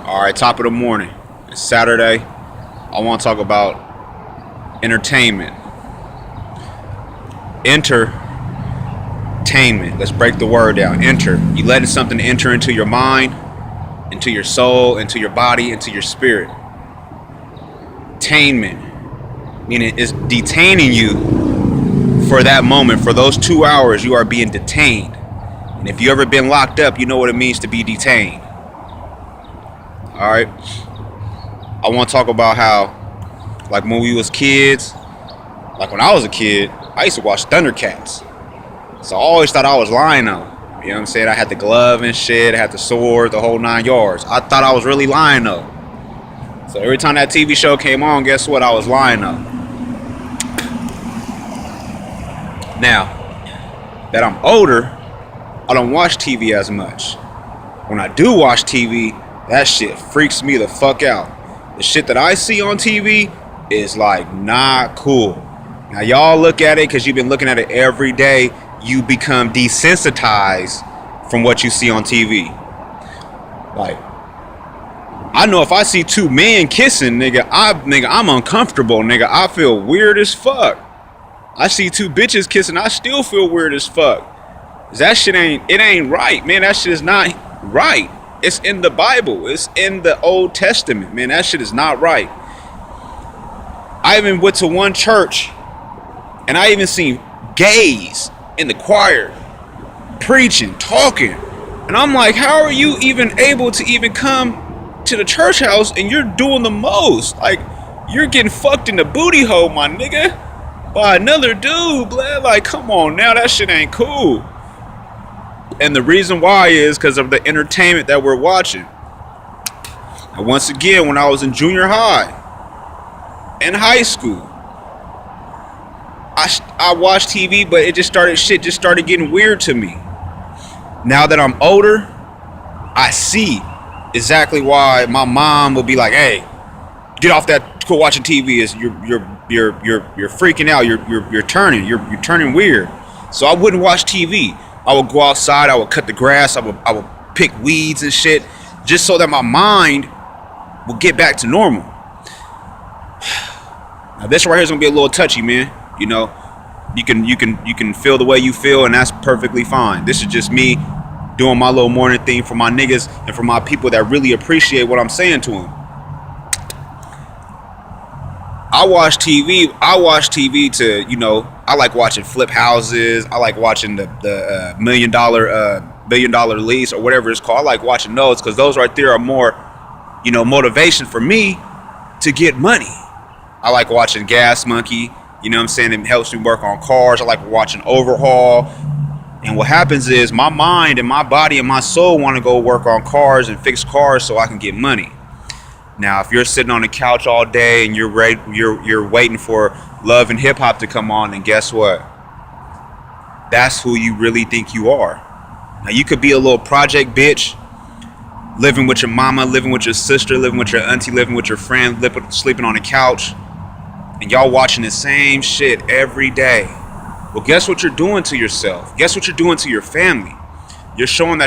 All right, top of the morning. It's Saturday. I want to talk about entertainment. Entertainment. Let's break the word down. Enter. You letting something enter into your mind, into your soul, into your body, into your spirit. Tainment. Meaning it's detaining you for that moment. For those 2 hours, you are being detained. And if you ever been locked up, you know what it means to be detained. All right. I want to talk about how, like when we was kids, like when I was a kid, I used to watch Thundercats. So I always thought I was Lion-O. You know what I'm saying? I had the glove and shit, I had the sword, the whole 9 yards. I thought I was really Lion-O. So every time that TV show came on, guess what? I was Lion-O. Now that I'm older, I don't watch TV as much. When I do watch TV, that shit freaks me the fuck out. The shit that I see on TV is like not cool. Now y'all look at it because you've been looking at it every day. You become desensitized from what you see on TV. Like, I know if I see two men kissing, I'm uncomfortable, nigga. I feel weird as fuck. I see two bitches kissing, I still feel weird as fuck. That shit ain't right, man. That shit is not right. It's in the Bible. It's in the Old Testament, man. That shit is not right. I even went to one church and I even seen gays in the choir preaching, talking. And I'm like, how are you even able to even come to the church house and you're doing the most? Like, you're getting fucked in the booty hole, my nigga, by another dude, blood. Like, come on now, that shit ain't cool. And the reason why is because of the entertainment that we're watching. And once again, when I was in junior high, in high school, I watched TV, but shit just started getting weird to me. Now that I'm older, I see exactly why my mom would be like, "Hey, get off that, quit watching TV. Is you're freaking out. You're turning weird." So I wouldn't watch TV. I would go outside, I would cut the grass, I would pick weeds and shit, just so that my mind would get back to normal. Now this right here is gonna be a little touchy, man. You know, you can feel the way you feel, and that's perfectly fine. This is just me doing my little morning thing for my niggas and for my people that really appreciate what I'm saying to them. I watch TV to, you know, I like watching flip houses. I like watching the $1 billion lease or whatever it's called. I like watching those because those right there are more, you know, motivation for me to get money. I like watching Gas Monkey. You know what I'm saying? It helps me work on cars. I like watching Overhaul. And what happens is my mind and my body and my soul want to go work on cars and fix cars so I can get money. Now, if you're sitting on the couch all day and you're waiting for Love and Hip Hop to come on, then guess what? That's who you really think you are. Now, you could be a little project bitch, living with your mama, living with your sister, living with your auntie, living with your friend, sleeping on the couch, and y'all watching the same shit every day. Well, guess what you're doing to yourself? Guess what you're doing to your family? You're showing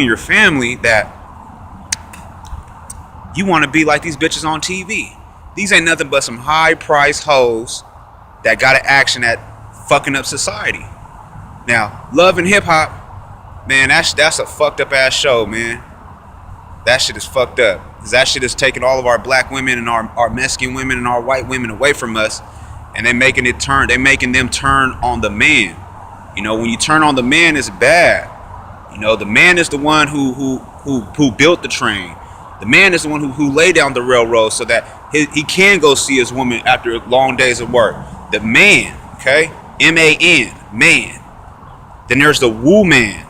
your family that you want to be like these bitches on TV. These ain't nothing but some high-priced hoes that got an action at fucking up society. Now, Love and Hip Hop, man, that's a fucked up ass show, man. That shit is fucked up. Because that shit is taking all of our black women and our Mexican women and our white women away from us, and they're making them turn on the man. You know, when you turn on the man, it's bad. You know, the man is the one who built the train. The man is the one who laid down the railroad so that he can go see his woman after long days of work. The man, okay? M-A-N, man. Then there's the woo man.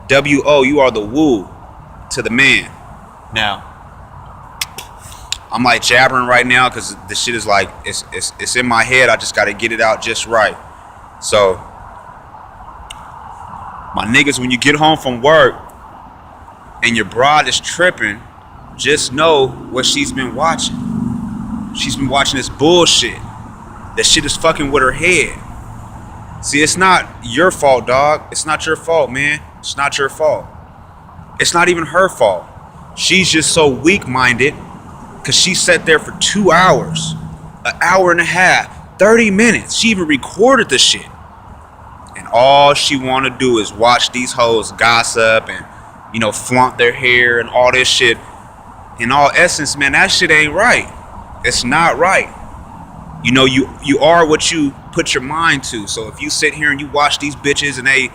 W-O, you are the woo to the man. Now, I'm like jabbering right now because the shit is like, it's in my head. I just got to get it out just right. So, my niggas, when you get home from work and your broad is tripping, just know what she's been watching. She's been watching this bullshit. That shit is fucking with her head. See, it's not your fault, dog. It's not your fault, man. It's not your fault. It's not even her fault. She's just so weak-minded because she sat there for 2 hours, an hour and a half, 30 minutes. She even recorded the shit. And all she want to do is watch these hoes gossip and, flaunt their hair and all this shit. In all essence, man, that shit ain't right. It's not right. You are what you put your mind to. So if you sit here and you watch these bitches and they,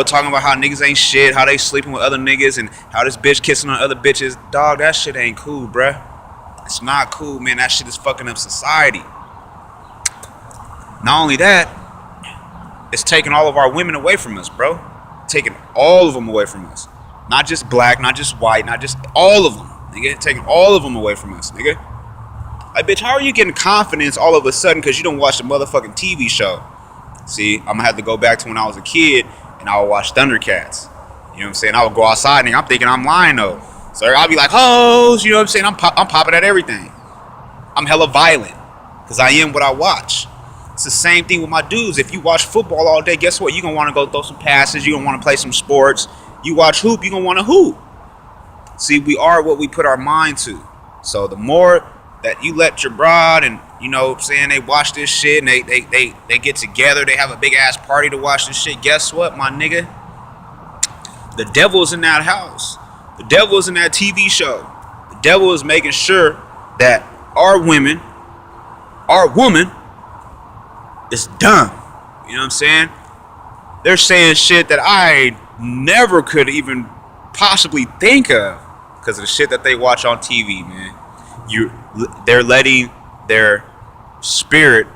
talking about how niggas ain't shit, how they sleeping with other niggas, and how this bitch kissing on other bitches, dog, that shit ain't cool, bruh. It's not cool, man. That shit is fucking up society. Not only that, it's taking all of our women away from us, bro. Taking all of them away from us. Not just black, not just white, not just all of them, nigga. Taking all of them away from us, nigga. Like, bitch, how are you getting confidence all of a sudden because you don't watch the motherfucking TV show? See, I'm gonna have to go back to when I was a kid and I would watch Thundercats. You know what I'm saying? I would go outside and I'm thinking I'm lying though. So I'll be like, hoes, you know what I'm saying? I'm popping at everything. I'm hella violent because I am what I watch. It's the same thing with my dudes. If you watch football all day, guess what? You're gonna want to go throw some passes. You're gonna want to play some sports. You watch hoop, you're gonna want to hoop. See, we are what we put our mind to. So the more that you let your broad and, they watch this shit and they get together, they have a big ass party to watch this shit, guess what, my nigga? The devil is in that house. The devil is in that TV show. The devil is making sure that our woman is dumb. You know what I'm saying? They're saying shit that I never could even possibly think of because of the shit that they watch on TV, man. They're letting their spirit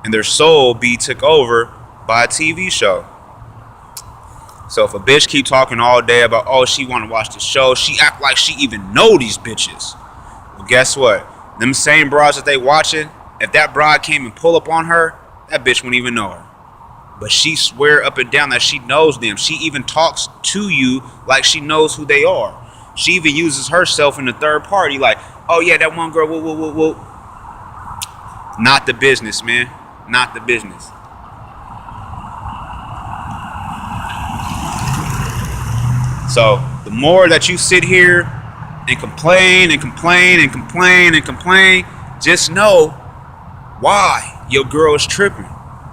and their soul be took over by a TV show. So if a bitch keep talking all day about, oh, she want to watch the show, she act like she even know these bitches. Well, guess what? Them same broads that they watching, if that broad came and pull up on her, that bitch wouldn't even know her. But she swear up and down that she knows them. She even talks to you like she knows who they are. She even uses herself in the third party like, oh yeah, that one girl, whoa. Not the business, man. Not the business. So the more that you sit here and complain, just know why your girl is tripping.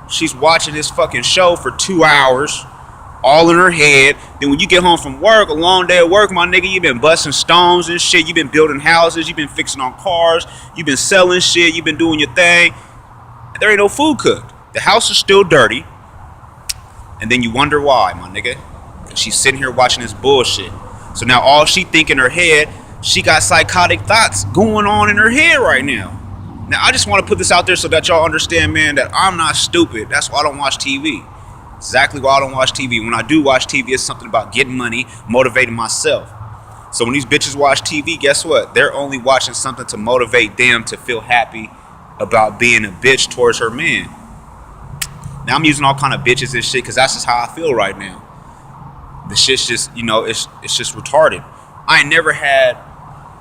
She's watching this fucking show for 2 hours, all in her head. Then when you get home from work, a long day of work, my nigga, you been busting stones and shit. You been building houses. You been fixing on cars. You been selling shit. You been doing your thing. There ain't no food cooked. The house is still dirty. And then you wonder why, my nigga. She's sitting here watching this bullshit. So now all she think in her head, she got psychotic thoughts going on in her head right now. Now I just want to put this out there so that y'all understand, man, that I'm not stupid. That's why I don't watch TV. Exactly why I don't watch TV. When I do watch TV, it's something about getting money, motivating myself. So when these bitches watch TV, guess what? They're only watching something to motivate them to feel happy about being a bitch towards her man. Now I'm using all kind of bitches and shit because that's just how I feel right now. The shit's just, it's just retarded. I ain't never had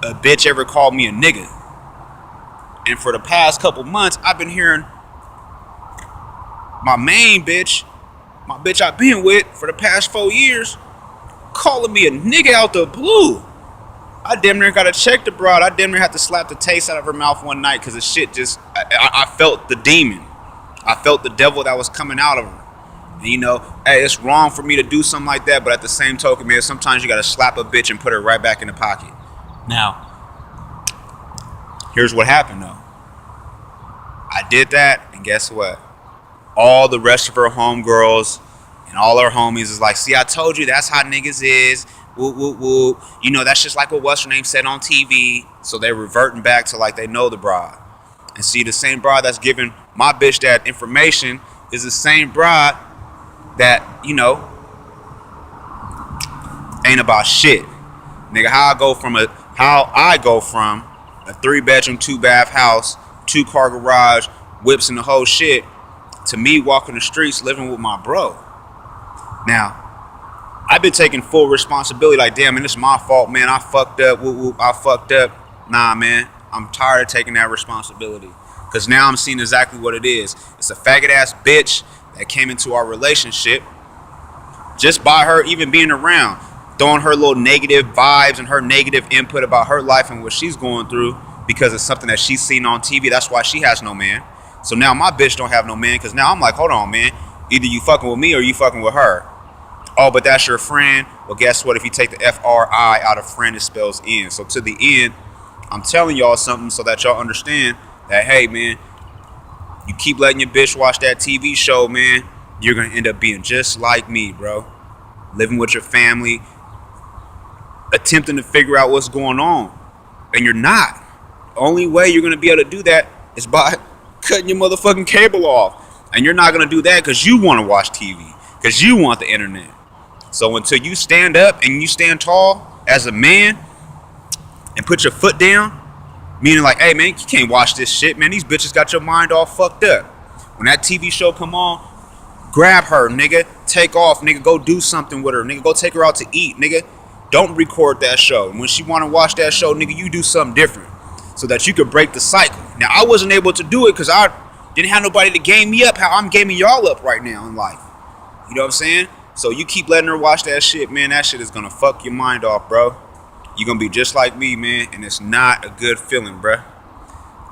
a bitch ever call me a nigga. And for the past couple months, I've been hearing my main bitch, my bitch I've been with for the past 4 years, calling me a nigga out the blue. I damn near got to check the broad. I damn near had to slap the taste out of her mouth one night because the shit just, I felt the demon. I felt the devil that was coming out of her. And hey, it's wrong for me to do something like that, but at the same token, man, sometimes you got to slap a bitch and put her right back in the pocket. Now, here's what happened though. I did that, and guess what? All the rest of her homegirls and all her homies is like, see, I told you that's how niggas is. Woo, woo, woo. That's just like what what's her name said on TV. So they're reverting back to like they know the broad. And see, the same broad that's giving my bitch that information is the same broad that, ain't about shit. Nigga, how I go from a 3-bedroom, 2-bath house, 2-car garage, whips and the whole shit, to me walking the streets living with my bro. Now, I've been taking full responsibility, like, damn, man, it's my fault, man. I fucked up. I fucked up. Nah, man, I'm tired of taking that responsibility. Because now I'm seeing exactly what it is. It's a faggot-ass bitch that came into our relationship just by her even being around. throwing her little negative vibes and her negative input about her life and what she's going through because it's something that she's seen on TV. That's why she has no man. So now my bitch don't have no man because now I'm like, hold on, man. Either you fucking with me or you fucking with her. Oh, but that's your friend. Well, guess what? If you take the F-R-I out of friend, it spells N. So to the end, I'm telling y'all something so that y'all understand that, hey, man, you keep letting your bitch watch that TV show, man, you're going to end up being just like me, bro. Living with your family, attempting to figure out what's going on. And you're not. The only way you're going to be able to do that is by cutting your motherfucking cable off. And you're not going to do that because you want to watch TV, because you want the internet. So until you stand up and you stand tall as a man and put your foot down, meaning like, hey, man, you can't watch this shit, man. These bitches got your mind all fucked up. When that TV show come on, grab her, nigga. Take off, nigga. Go do something with her, nigga. Go take her out to eat, nigga. Don't record that show. When she want to watch that show, nigga, you do something different so that you could break the cycle. Now, I wasn't able to do it because I didn't have nobody to game me up how I'm gaming y'all up right now in life. You know what I'm saying? So you keep letting her watch that shit, man. That shit is going to fuck your mind off, bro. You're going to be just like me, man. And it's not a good feeling, bro.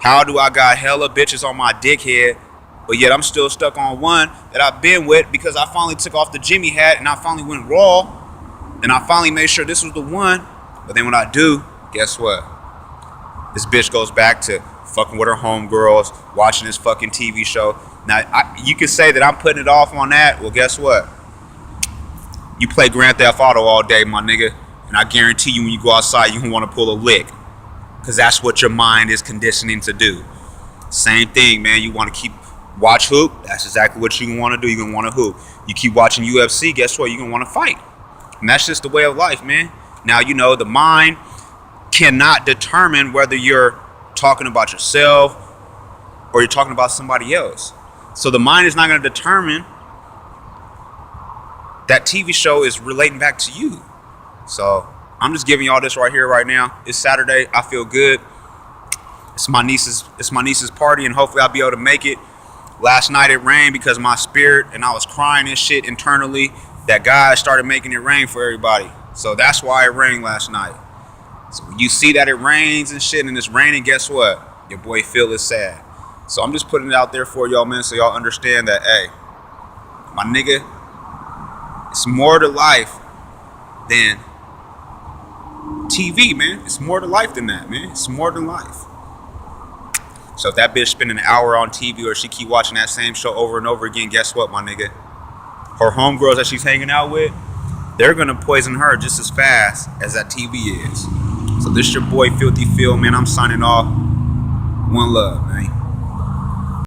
How do I got hella bitches on my dickhead, but yet I'm still stuck on one that I've been with because I finally took off the Jimmy hat and I finally went raw. And I finally made sure this was the one. But then when I do, guess what? This bitch goes back to fucking with her homegirls, watching this fucking TV show. Now, you can say that I'm putting it off on that. Well, guess what? You play Grand Theft Auto all day, my nigga. And I guarantee you when you go outside, you can want to pull a lick. Because that's what your mind is conditioning to do. Same thing, man. You want to watch hoop. That's exactly what you want to do. You're going to want to hoop. You keep watching UFC, guess what? You're going to want to fight. And that's just the way of life, man. Now, you know, the mind cannot determine whether you're talking about yourself or you're talking about somebody else. So the mind is not going to determine that TV show is relating back to you. So I'm just giving y'all this right here, right now. It's Saturday. I feel good. It's my niece's party, and hopefully I'll be able to make it. Last night it rained because of my spirit, and I was crying and shit internally that God started making it rain for everybody. So that's why it rained last night. So when you see that it rains and shit and it's raining, guess what? Your boy Phil is sad. So I'm just putting it out there for y'all, man, so y'all understand that, hey, my nigga, it's more to life than TV, man. It's more to life than that, man. It's more than life. So if that bitch spending an hour on TV or she keep watching that same show over and over again, guess what, my nigga? Her homegirls that she's hanging out with, they're gonna poison her just as fast as that TV is. So this your boy Filthy Phil, man. I'm signing off. One love, man.